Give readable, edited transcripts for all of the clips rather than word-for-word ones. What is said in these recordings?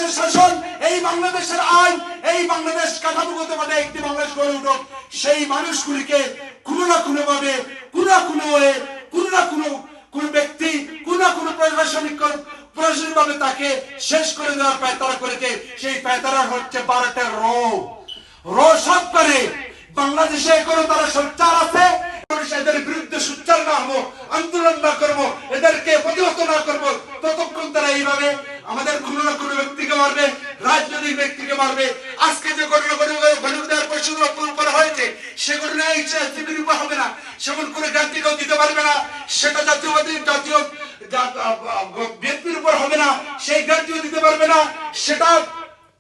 বাংলাদেশের শাসন, এই বাংলাদেশের আইন, এই বাংলাদেশ কাঠামোগতভাবে একটি বাংলাদেশ গড়ে উঠুক, সেই মানুষগুলিকে কোনো না কোনো ভাবে, কোনো না কোনো ব্যক্তি, কোনো না কোনো প্রশাসনিক ভাবে তাকে শেষ করে দেওয়ার পায়তারা করেছে। সেই পায়তারা হচ্ছে ভারতের র সব করে। বাংলাদেশে এখনো তারা সোচ্চার আছে। এদের বিরুদ্ধে সোচ্চার না হবো, আন্দোলন না করবো, এদেরকে প্রতিহত না করবো, ততক্ষণ তারা এইভাবে আমাদের কোনো না কোনো ব্যক্তিকে মারবে, রাজনৈতিক ব্যক্তিকে মারবে। আজকে যে ঘটনা পরিষদ করা হয়েছে, সে ঘটনা সিপির উপর হবে না, সেমন করে গান্ধীকেও দিতে পারবে না, সেটা জাতীয়বাদী জাতীয় বিএনপির উপর হবে না, সেই গান্ধীও দিতে পারবে না, সেটা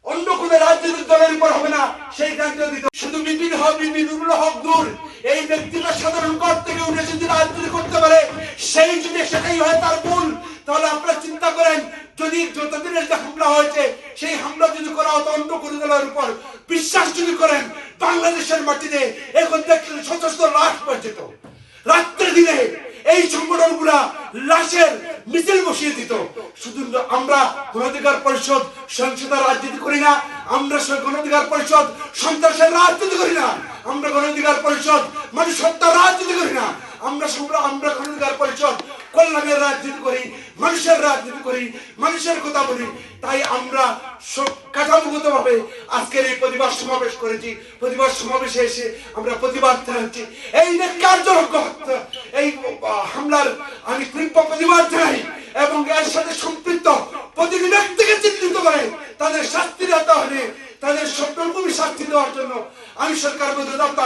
অন্য কোন রাজনৈতিক দলের উপর হবে না, সেই গান্ধীও দিতে। শুধু বিপিনুল হক দূর, এই ব্যক্তিটা সাধারণ পদ থেকে উঠে যদি রাজনীতি করতে পারে, সেই যদি সেটাই হয় তার ভুল, তাহলে আপনারা চিন্তা করেন, যদি যতদিনের যে হামলা হয়েছে, সেই হামলা যদি করা হতো অন্য কোনো দলের উপর, বিশ্বাস যদি করেন বাংলাদেশের মাটিতে এখন দেখলেন সশস্ত্র লাশ পর্যন্ত রাত্রে দিনে এই সংগঠনগুলা লাশের মিছিল বসিয়ে দিত। শুধু আমরা গণঅধিকার পরিষদ সহিংসতার রাজনীতি করি না, আমরা গণঅধিকার পরিষদ সন্ত্রাসের রাজনীতি করি না, আমরা গণঅধিকার পরিষদ মানুষ হত্যার রাজনীতি করি না, আমরা গণঅধিকার পরিষদ কল্যাণের রাজনীতি করি, মানুষের রাজনীতি করি, মানুষের কথা বলি। তাই আমরা কাঠামোগত ভাবে আজকের এই প্রতিবাদ সমাবেশ করেছি। প্রতিবাদ সমাবেশে এসে আমরা প্রতিবাদ জানাচ্ছি। এই কার্যযোগ্য এই হামলার আমি তীব্র প্রতিবাদ জানাই এবং এর সাথে সম্পৃক্ত প্রতিটি ব্যক্তিকে চিহ্নিত করে তাদের শাস্তি দিতে হবে, তাদের সর্বভূমি শাস্তি দেওয়ার জন্য আমি সরকার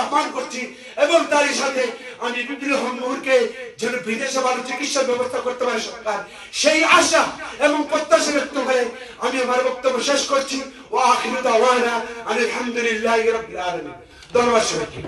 আহ্বান করছি। এবং তারই সাথে আমি বিপিনুল হক নূরকে যেন বিদেশে ভালো চিকিৎসার ব্যবস্থা করতে পারে সরকার, সেই আশা এবং প্রত্যাশা ব্যক্ত করে আমি আমার বক্তব্য শেষ করছি। ওয়া আখিরু দাওয়ানা আলহামদুলিল্লাহি রাব্বিল আলামিন। ধন্যবাদ সবাইকে।